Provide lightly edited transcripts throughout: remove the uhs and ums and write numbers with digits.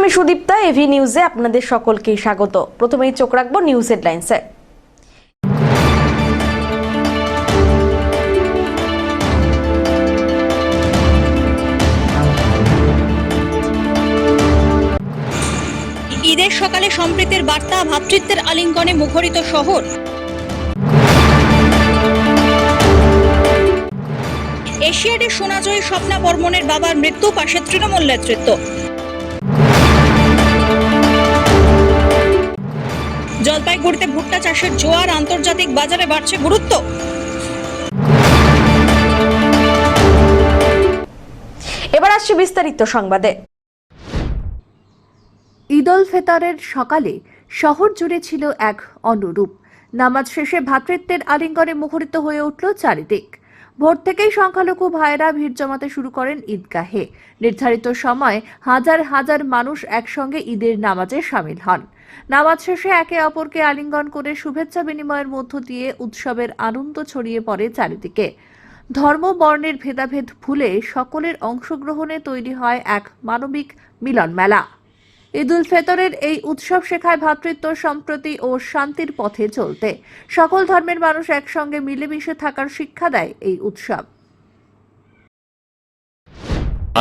আমি সুদীপ্তা, এভি নিউজে আপনাদের সকলকে স্বাগত। প্রথমেই চোখ রাখবো নিউজ হেডলাইন্সে। ঈদের সকালে সম্প্রীতির বার্তা, ভ্রাতৃত্বের আলিঙ্গনে মুখরিত শহর। এশিয়াডে সোনাজয়ী স্বপ্না বর্মনের বাবার মৃত্যু, পাশে তৃণমূল নেতৃত্ব। জলপাইগুড়িতে ভুট্টা চাষের জোয়ার, আন্তর্জাতিক বাজারে বাড়ছে গুরুত্ব। এবার আসছে বিস্তারিত সংবাদে। ঈদ উল ফিতরের সকালে শহর জুড়ে ছিল এক অনুরূপ। নামাজ শেষে ভ্রাতৃত্বের আলিঙ্গনে মুখরিত হয়ে উঠল চারিদিক। ভোর থেকেই সংখ্যালঘু ভাইয়েরা ভিড় জমাতে শুরু করেন ঈদগাহে। নির্ধারিত সময় হাজার হাজার মানুষ একসঙ্গে ঈদের নামাজে সামিল হন। নামাজ শেষে একে অপরকে আলিঙ্গন করে শুভেচ্ছা বিনিময়ের মধ্য দিয়ে উৎসবের আনন্দ ছড়িয়ে পড়ে চারিদিকে। ধর্ম বর্ণের ভেদাভেদ ভুলে সকলের অংশগ্রহণে তৈরি হয় এক মানবিক মিলন মেলা। ঈদ উল ফিতরের এই উৎসব শেখায় ভ্রাতৃত্ব, সম্প্রীতি ও শান্তির পথে চলতে। সকল ধর্মের মানুষ একসঙ্গে মিলেমিশে থাকার শিক্ষা দেয় এই উৎসব।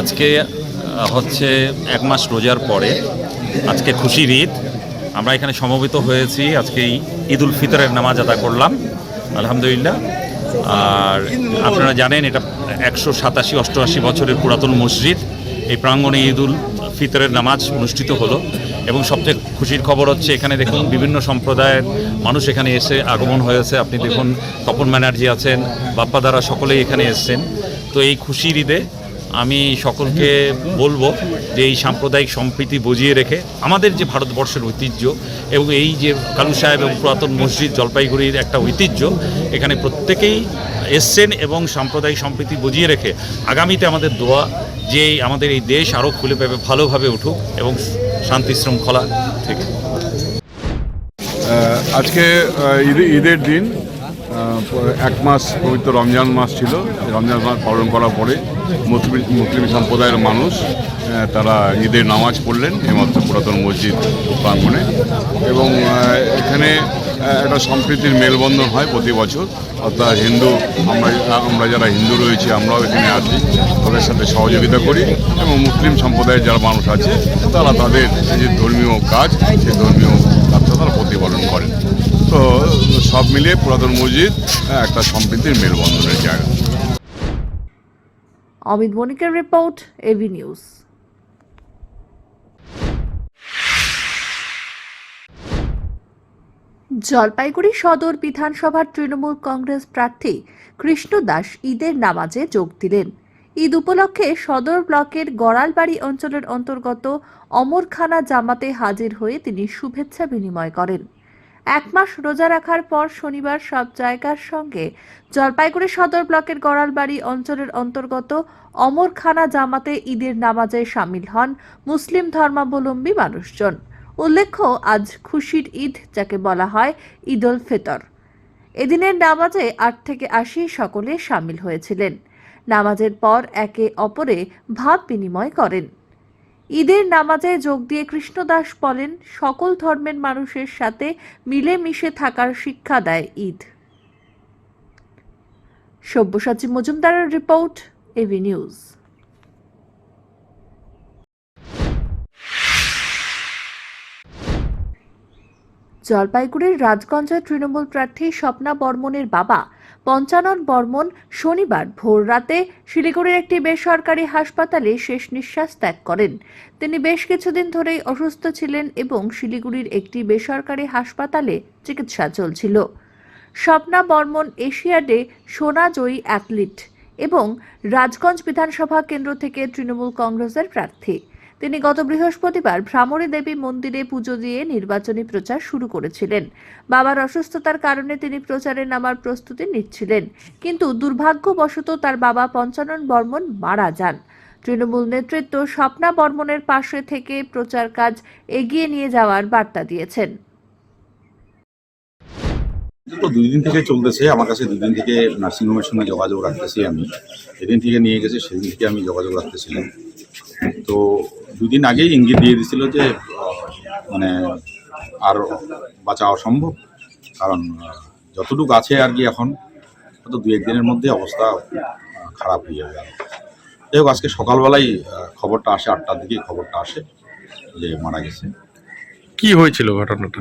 আজকে হচ্ছে এক মাস রোজার পরে আজকে খুশির ঈদ। আমরা এখানে সমবেত হয়েছি, আজকে ঈদ উল ফিতরের নামাজ আদায় করলাম আলহামদুলিল্লাহ। আর আপনারা জানেন এটা 187-88 বছরের পুরাতন মসজিদ। এই প্রাঙ্গণে ঈদ উল ফিতরের নামাজ অনুষ্ঠিত হলো এবং সবচেয়ে খুশির খবর হচ্ছে এখানে দেখুন বিভিন্ন সম্প্রদায়ের মানুষ এখানে এসে আগমন হয়েছে। আপনি দেখুন তপন ব্যানার্জি আছেন, বাপ্পা দ্বারা সকলেই এখানে এসছেন। তো এই খুশির ঈদে আমি সকলকে বলবো যে এই সাম্প্রদায়িক সম্প্রীতি বজিয়ে রেখে আমাদের যে ভারতবর্ষের ঐতিহ্য এবং এই যে কালু সাহেব এবং পুরাতন মসজিদ জলপাইগুড়ির একটা ঐতিহ্য, এখানে প্রত্যেকেই এসছেন এবং সাম্প্রদায়িক সম্প্রীতি বজিয়ে রেখে আগামীতে আমাদের দোয়া যে আমাদের এই দেশ আরও খুলে পেবে ভালোভাবে উঠুক এবং শান্তি শৃঙ্খলা থেকে। আজকে ঈদের দিন, এক মাস পবিত্র রমজান মাস ছিল। রমজান মাস পালন করার পরে মুসলিম সম্প্রদায়ের মানুষ তারা ঈদের নামাজ পড়লেন এইমাত্র পুরাতন মসজিদ প্রাঙ্গণে। এবং এখানে একটা সম্প্রীতির মেলবন্ধন হয় প্রতি বছর। অর্থাৎ আমরা যারা হিন্দু রয়েছি আমরাও এখানে আসি, তাদের সাথে সহযোগিতা করি এবং মুসলিম সম্প্রদায়ের যারা মানুষ আছে তারা তাদের যে ধর্মীয় কাজ সেই ধর্মীয় কাজটা তারা প্রতিপালন করেন। তো সব মিলিয়ে পুরাতন মসজিদ একটা সম্প্রীতির মেলবন্ধনের জায়গা। অমিত বণিকের রিপোর্ট, এভি নিউজ। জলপাইগুড়ি সদর বিধানসভার তৃণমূল কংগ্রেস প্রার্থী কৃষ্ণ দাস ঈদের নামাজে যোগ দিলেন। ঈদ উপলক্ষে সদর ব্লকের গড়ালবাড়ি অঞ্চলের অন্তর্গত অমরখানা জামাতে হাজির হয়ে তিনি শুভেচ্ছা বিনিময় করেন। এক মাস রোজা রাখার পর শনিবার সব জায়গার সঙ্গে জলপাইগুড়ি সদর ব্লকের গড়ালবাড়ি অঞ্চলের অন্তর্গত অমরখানা জামাতে ঈদের নামাজে সামিল হন মুসলিম ধর্মাবলম্বী মানুষজন। উল্লেখ্য, আজ খুশির ঈদ, যাকে বলা হয় ঈদ উল ফিতর। এদিনের নামাজে 8 থেকে 80 সকলে সামিল হয়েছিলেন। নামাজের পর একে অপরে ভাব বিনিময় করেন। ঈদের নামাজে যোগ দিয়ে কৃষ্ণ দাস বলেন, সকল ধর্মের মানুষের সাথে মিলেমিশে থাকার শিক্ষা দেয় ঈদ। সব্যসাচী মজুমদারের রিপোর্ট, এভি নিউজ। জলপাইগুড়ির রাজগঞ্জের তৃণমূল প্রার্থী স্বপ্না বর্মনের বাবা পঞ্চানন বর্মন শনিবার ভোর রাতে শিলিগুড়ির একটি বেসরকারি হাসপাতালে শেষ নিঃশ্বাস ত্যাগ করেন। তিনি বেশ কিছুদিন ধরেই অসুস্থ ছিলেন এবং শিলিগুড়ির একটি বেসরকারি হাসপাতালে চিকিৎসা চলছিল। স্বপ্না বর্মন এশিয়াডে সোনাজয়ী অ্যাথলিট এবং রাজগঞ্জ বিধানসভা কেন্দ্র থেকে তৃণমূল কংগ্রেসের প্রার্থী। তিনি গত বৃহস্পতিবার ভ্রামরী দেবী মন্দিরে পুজো দিয়ে নির্বাচনী প্রচার শুরু করেছিলেন। বাবার অসুস্থতার কারণে তিনি প্রচারে নামার প্রস্তুতি নিচ্ছিলেন, কিন্তু দুর্ভাগ্যবশত তার বাবা পঞ্চানন বর্মন মারা যান। তৃণমূল নেতৃত্ব স্বপ্না বর্মনের পাশে থেকে প্রচার কাজ এগিয়ে নিয়ে যাওয়ার বার্তা দিয়েছেন। তো 2 দিন থেকে চলতেছে আমার কাছে, 2 দিন থেকে নার্সিংহোমের সঙ্গে যোগাযোগ রাখতেছি আমি। যেদিন থেকে নিয়ে গেছে সেদিন থেকে আমি যোগাযোগ রাখতেছিলাম। তো 2 দিন আগেই ইঙ্গিত দিয়ে দিছিল যে মানে আর বাঁচা অসম্ভব, কারণ যতটুকু আছে আর কি এখন হয়তো 2-1 দিনের মধ্যে অবস্থা খারাপ হয়ে যাবে। যাই হোক, আজকে সকালবেলায় খবরটা আসে, 8টার দিকে খবরটা আসে যে মারা গেছে। কি হয়েছিল ঘটনাটা?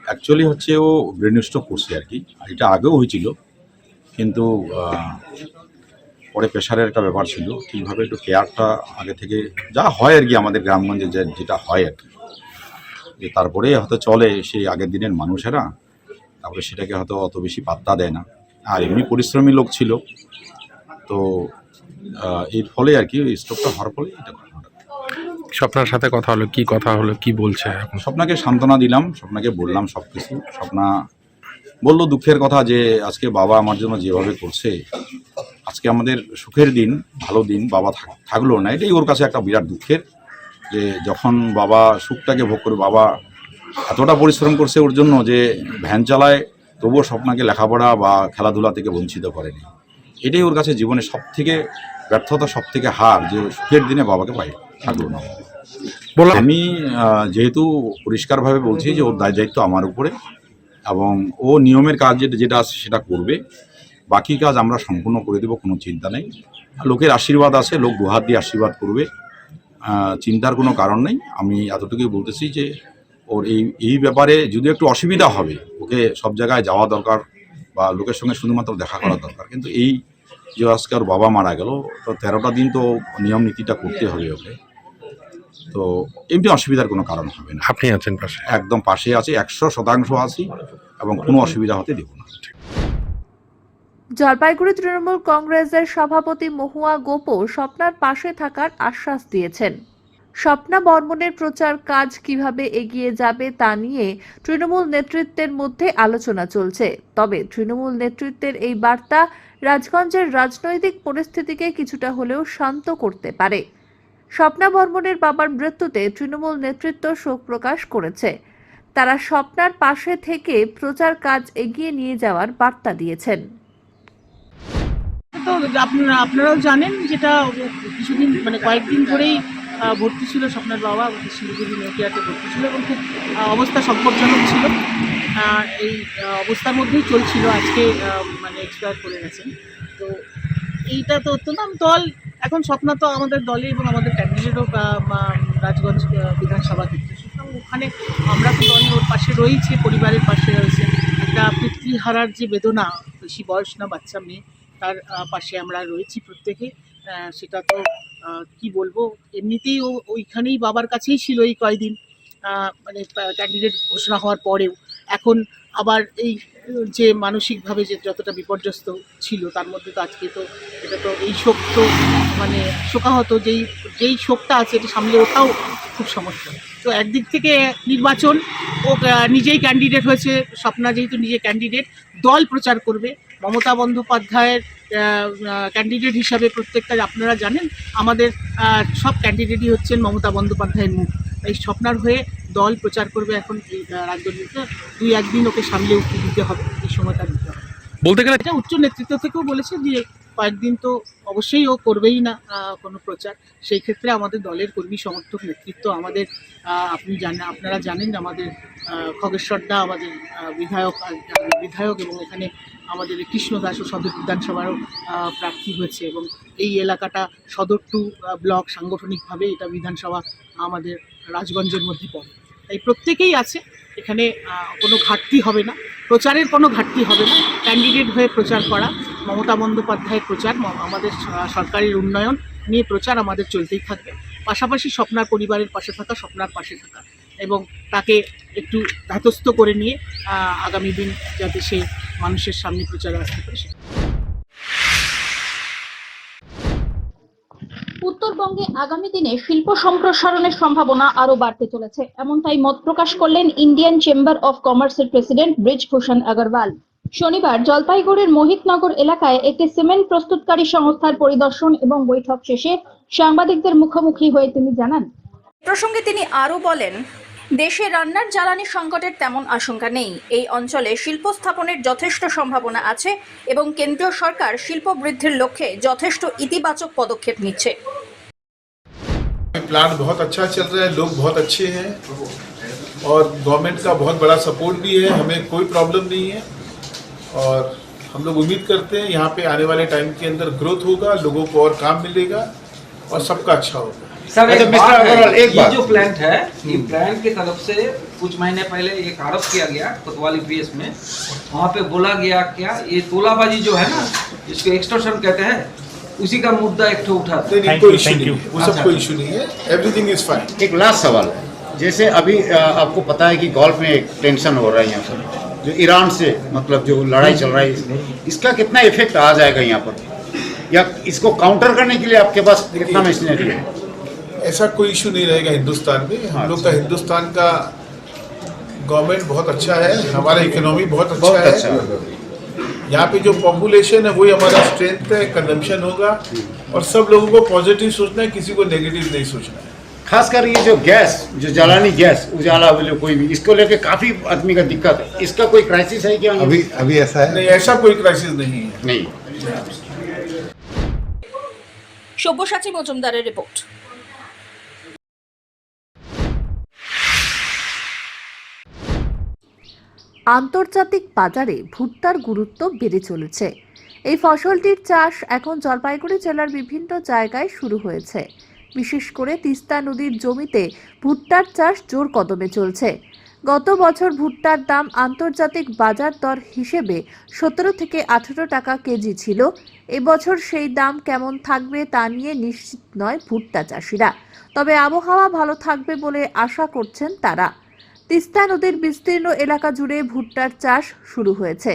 অ্যাকচুয়ালি হচ্ছে ও ব্রেন স্ট্রোক করছে আর কি, আর এটা আগেও হয়েছিল, কিন্তু পরে প্রেশারের একটা ব্যাপার ছিল। ঠিকভাবে একটু কেয়ারটা আগে থেকে যা হয় আর কি আমাদের গ্রামগঞ্জে যেটা হয় আর কি, যে তারপরে হয়তো চলে সেই আগের দিনের মানুষেরা, তারপরে সেটাকে হয়তো অত বেশি পাত্তা দেয় না। আর এমনি পরিশ্রমী লোক ছিল, তো এর ফলে আর কি স্ট্রোকটা হওয়ার ফলে এটা ঘটনাটা। স্বপ্নার সাথে কথা হলো, কি কথা হলো, কি বলছে এখন? স্বপ্নাকে সান্ত্বনা দিলাম, স্বপ্নাকে বললাম সব কিছু। স্বপ্না বললো দুঃখের কথা যে আজকে বাবা আমার জন্য যেভাবে করছে, আজকে আমাদের সুখের দিন, ভালো দিন, বাবা থাকলো না, এটাই ওর কাছে একটা বিরাট দুঃখের। যে যখন বাবা সুখটাকে ভোগ করে, বাবা এতটা পরিশ্রম করছে ওর জন্য যে ভ্যান চালায়, তবুও স্বপ্নাকে লেখাপড়া বা খেলাধুলা থেকে বঞ্চিত করেনি। এটাই ওর কাছে জীবনে সব থেকে ব্যর্থতা, সব থেকে হার, যে সুখের দিনে বাবাকে পাই থাকলো না। আমি যেহেতু পরিষ্কারভাবে বলছি যে ওর দায়িত্ব আমার উপরে, এবং ও নিয়মের কাজ যেটা আছে সেটা করবে, বাকি কাজ আমরা সম্পূর্ণ করে দেবো, কোনো চিন্তা নেই। লোকের আশীর্বাদ আছে, লোক দুহাত দিয়ে আশীর্বাদ করবে, চিন্তার কোনো কারণ নেই। আমি এতটুকুই বলতেছি যে ওর এই ব্যাপারে যদি একটু অসুবিধা হবে, ওকে সব জায়গায় যাওয়া দরকার বা লোকের সঙ্গে শুধুমাত্র দেখা করা দরকার, কিন্তু এই যে আজকে ওর বাবা মারা গেল, তো 13টা দিন তো নিয়ম নীতিটা করতে হবে ওকে, তো এমনি অসুবিধার কোনো কারণ হবে না। আপনি আছেন পাশে? একদম পাশে আছি, 100% আছি, এবং কোনো অসুবিধা হতে দেব না। জলপাইগুড়ি তৃণমূল কংগ্রেসের সভাপতি মহুয়া গোপো স্বপ্নার পাশে থাকার আশ্বাস দিয়েছেন। স্বপ্না বর্মনের প্রচার কাজ কিভাবে এগিয়ে যাবে তা নিয়ে তৃণমূল নেতৃত্বের মধ্যে আলোচনা চলছে। তবে তৃণমূল নেতৃত্বের এই বার্তা রাজগঞ্জের রাজনৈতিক পরিস্থিতিকে কিছুটা হলেও শান্ত করতে পারে। স্বপ্না বর্মনের বাবার মৃত্যুতে তৃণমূল নেতৃত্ব শোক প্রকাশ করেছে। তারা স্বপ্নার পাশে থেকে প্রচার কাজ এগিয়ে নিয়ে যাওয়ার বার্তা দিয়েছেন। তো আপনারাও জানেন, যেটা কিছুদিন মানে কয়েকদিন ধরেই ভর্তি ছিল স্বপ্নার বাবা, শিলিগুড়ি নেউটিয়াতে ভর্তি ছিল এবং খুব অবস্থা সংকটজনক ছিল। এই অবস্থার মধ্যেই চলছিল, আজকে মানে এক্সপায়ার করে গেছেন। তো এইটা তো অত্যন্ত দল, এখন স্বপ্না তো আমাদের দলে এবং আমাদের ক্যান্ডিডেটও রাজগঞ্জ বিধানসভা ক্ষেত্রে, সুতরাং ওখানে আমরা তো দল ওর পাশে রয়েছে, পরিবারের পাশে রয়েছে। একটা পিতৃহারার যে বেদনা, বেশি বয়স না, বাচ্চা মেয়ে, তার পাশে আমরা রয়েছি প্রত্যেকে। সেটা তো কি বলবো, এমনিতেই ও ওইখানেই বাবার কাছেই ছিল এই কয়দিন, মানে ক্যান্ডিডেট ঘোষণা হওয়ার পরেও। এখন আবার এই যে মানসিকভাবে যে যতটা বিপর্যস্ত ছিল, তার মধ্যে তো আজকে তো এটা তো এই শোক তো মানে শোকাহত, যেই শোকটা আছে এটা সামলে ওঠাও খুব সমস্যা। তো একদিক থেকে নির্বাচন, ও নিজেই ক্যান্ডিডেট হয়েছে, স্বপ্না যেহেতু নিজে ক্যান্ডিডেট, দল প্রচার করবে। মমতা বন্দ্যোপাধ্যায়ের ক্যান্ডিডেট হিসাবে প্রত্যেকটা, আপনারা জানেন আমাদের সব ক্যান্ডিডেটই হচ্ছেন মমতা বন্দ্যোপাধ্যায়ের মুখ। এই স্বপ্নার হয়ে দল প্রচার করবে। এখন এই রাজনীতিতে 2-1 দিন ওকে সামলে উঠতে দিতে হবে, এই সময়টা দিতে হবে। বলতে গেলে এটা উচ্চ নেতৃত্ব থেকেও বলেছে যে কয়েকদিন তো অবশ্যই ও করবেই না কোনো প্রচার। সেই ক্ষেত্রে আমাদের দলের কর্মী সমর্থক নেতৃত্ব, আমাদের আপনারা জানেন আমাদের খগেশ্বরদা আমাদের বিধায়ক এবং এখানে আমাদের কৃষ্ণ দাসও সদর বিধানসভারও প্রার্থী হয়েছে, এবং এই এলাকাটা সদর টু ব্লক সাংগঠনিকভাবে এটা বিধানসভা আমাদের রাজগঞ্জের মধ্যে পড়ে। তাই প্রত্যেকেই আছে এখানে, কোনো ঘাটতি হবে না, প্রচারের কোনো ঘাটতি হবে না। ক্যান্ডিডেট হয়ে প্রচার করা, মমতা বন্দ্যোপাধ্যায়ের প্রচার, আমাদের সরকারের উন্নয়ন নিয়ে প্রচার আমাদের চলতেই থাকবে। পাশাপাশি স্বপ্নার পরিবারের পাশে থাকা, স্বপ্নার পাশে থাকা এবং তাকে একটু ধাতস্থ করে নিয়ে আগামী দিন যাতে সে মানুষের সামনে প্রচারে আসতে পারে। উত্তরবঙ্গে আগামী দিনে শিল্প সম্প্রসারণের সম্ভাবনা আরো বাড়তে চলেছে, এমনটাই মত প্রকাশ করলেন ইন্ডিয়ান চেম্বার অফ কমার্সের প্রেসিডেন্ট ব্রিজভূষণ আগরওয়াল। শনিবার জলপাইগুড়ির মোহিতনগর এলাকায় একটি সিমেন্ট প্রস্তুতকারী সংস্থার পরিদর্শন এবং বৈঠক শেষে সাংবাদিকদের মুখোমুখি হয়ে তিনি জানান। প্রসঙ্গে তিনি আরো বলেন, দেশে রান্নার জ্বালানি সংকটের তেমন আশঙ্কা নেই। এই অঞ্চলে শিল্প স্থাপনের যথেষ্ট সম্ভাবনা আছে এবং কেন্দ্রীয় সরকার শিল্প বৃদ্ধির লক্ষ্যে যথেষ্ট ইতিবাচক পদক্ষেপ নিচ্ছে। प्लांट बहुत अच्छा चल रहा है, लोग बहुत अच्छे हैं और गवर्नमेंट का बहुत बड़ा सपोर्ट भी है, हमें कोई प्रॉब्लम नहीं है और हम लोग उम्मीद करते हैं यहाँ पे आने वाले टाइम के अंदर ग्रोथ होगा, लोगों को और काम मिलेगा और सबका अच्छा होगा। सर एक बात है, ये जो प्लांट है, ये प्लांट की तरफ से कुछ महीने पहले एक आरोप किया गया कोतवाली पीएस में, वहाँ पे बोला गया क्या ये तोलाबाजी जो है ना, जिसको एक्सटॉर्शन कहते हैं, उसी का मुद्दा एक ठो उठा। कोई इशू नहीं, वो सब कोई इशू नहीं है, एवरीथिंग इज फाइन। एक लास्ट सवाल है, जैसे अभी आपको पता है कि गल्फ में एक टेंशन हो रहा है यहाँ पर, जो ईरान से मतलब जो लड़ाई चल रहा है, इसका कितना इफेक्ट आ जाएगा यहाँ पर, या इसको काउंटर करने के लिए आपके पास कितना मशीनरी है? ऐसा कोई इशू नहीं रहेगा हिंदुस्तान में। हम लोग का हिंदुस्तान का गवर्नमेंट बहुत अच्छा है, हमारा इकोनॉमी बहुत अच्छा है, यहाँ पे जो पॉपुलेशन है वही हमारा स्ट्रेंथ है, कंजम्पशन होगा और सब लोगों को पॉजिटिव सोचना है, किसी को नेगेटिव नहीं सोचना है। खासकर ये जो गैस, जो जलानी गैस उजाला वाले कोई भी, इसको लेके काफी आदमी का दिक्कत है, इसका कोई क्राइसिस है क्या? अभी ऐसा है नहीं, ऐसा कोई क्राइसिस नहीं है। नहीं। সব্যসাচী মজুমদারের রিপোর্ট। আন্তর্জাতিক বাজারে ভুট্টার গুরুত্ব বেড়ে চলেছে। এই ফসলটির চাষ এখন জলপাইগুড়ি জেলার বিভিন্ন জায়গায় শুরু হয়েছে। বিশেষ করে তিস্তা নদীর জমিতে ভুট্টার চাষ জোর কদমে চলছে। গত বছর ভুট্টার দাম আন্তর্জাতিক বাজার দর হিসেবে 17 থেকে 18 টাকা কেজি ছিল। এবছর সেই দাম কেমন থাকবে তা নিয়ে নিশ্চিত নয় ভুট্টা চাষিরা, তবে আবহাওয়া ভালো থাকবে বলে আশা করছেন তারা। তিস্তা নদীর বিস্তীর্ণ এলাকা জুড়ে ভুট্টার চাষ শুরু হয়েছে।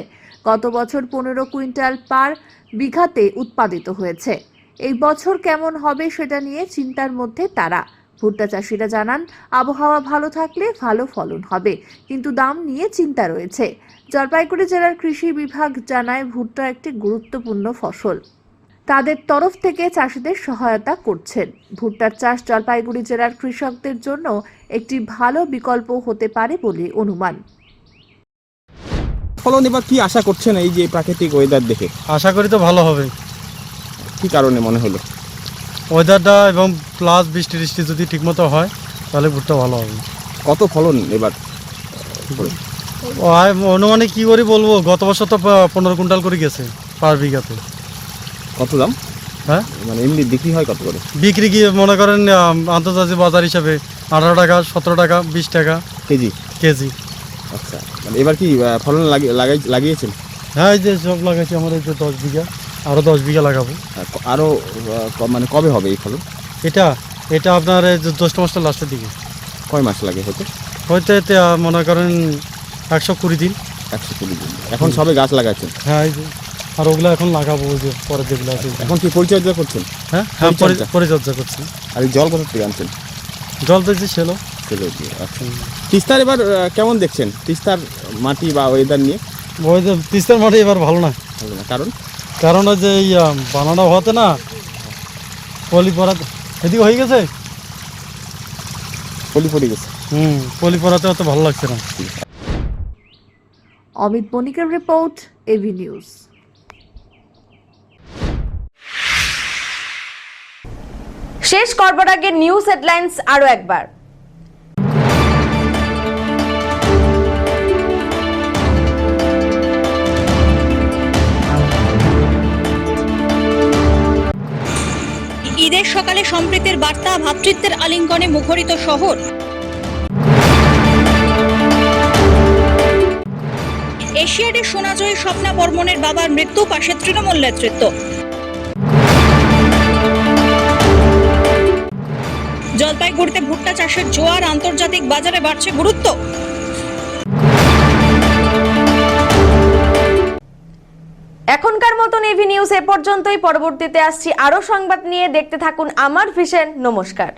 গত বছর 15 কুইন্টাল পার বিঘাতে উৎপাদিত হয়েছে। এই বছর কেমন হবে সেটা নিয়ে চিন্তার মধ্যে তারা। ভুট্টা চাষিরা জানান, আবহাওয়া ভালো থাকলে ভালো ফলন হবে, কিন্তু দাম নিয়ে চিন্তা রয়েছে। জলপাইগুড়ি জেলার কৃষি বিভাগ জানায় ভুট্টা একটি গুরুত্বপূর্ণ ফসল। তাদের তরফ থেকে চাষিদের সহায়তা করছেন। ভুট্টার চাষ জলপাইগুড়ি জেলার কৃষকদের জন্য একটি ভালো বিকল্প হতে পারে বলে অনুমান। ফলন এবার কি আশা করছেন এই যে প্রাকৃতিক ওয়েদার দেখে? আশা করি তো ভালো হবে। কি কারণে মনে হলো? ওয়েদারটা এবং প্লাস বৃষ্টি টিষ্টি যদি ঠিকমতো হয় তাহলে ভুট্টা ভালো হবে। কত ফলন এবার? অনুমানে কি করে বলবো, গত বছর তো 15 কুইন্টাল করে গেছে পার বিঘাতে। কত দাম? হ্যাঁ, মানে এমনি বিক্রি হয় কত করে? বিক্রি কি মনে করেন আন্তর্জাতিক বাজার হিসাবে 18 টাকা, 17 টাকা, 20 টাকা কেজি। আচ্ছা, মানে এবার কি ফলন লাগিয়েছেন? হ্যাঁ, এই যে সব লাগাইছি আমার, এই যে 10 বিঘা, আরও 10 বিঘা লাগাবো। আরও মানে কবে হবে এই ফলন? এটা আপনার জ্যৈষ্ঠ মাসের লাস্টের দিকে। কয় মাস লাগে হতে? মনে করেন 120 দিন। 120 দিন। এখন সবে গাছ লাগাচ্ছেন? হ্যাঁ, এই যে আর ওগুলো এখন লাগাবো, ওই যে পরে যেগুলো আছে। এখন কি পরিচর্যা করছেন? হ্যাঁ, পরিচর্যা করছি। আর এই জল কোথা থেকে আনছেন? জল দিচ্ছি সেলো দিয়ে। আচ্ছা, তিস্তার এবার কেমন দেখছেন? তিস্তার মাটি বা ওয়েদার নিয়ে? তিস্তার মাটি এবার ভালো না। কারণ যে এই বানানো হতে না পলি পড়া এদিকে হয়ে গেছে, পলি পড়ে গেছে। পলি পড়াতে অত ভালো লাগছে না। অমিত বণিকের রিপোর্ট, এভি নিউজ। শেষ করবার আগে নিউজ হেডলাইন্স আরো একবার। ঈদের সকালে সম্প্রীতির বার্তা, ভ্রাতৃত্বের আলিঙ্গনে মুখরিত শহর। এশিয়াডে সোনাজয়ী স্বপ্না বর্মনের বাবার মৃত্যু, পাশে তৃণমূল নেতৃত্ব। জলপাইগুড়িতে ভুট্টা চাষের জোয়ার, আন্তর্জাতিক বাজারে বাড়ছে গুরুত্ব। এখনকার মতন এভি নিউজ এ পর্যন্তই। পরবর্তীতে আসছি আরো সংবাদ নিয়ে। দেখতে থাকুন আমার ভিশন। নমস্কার।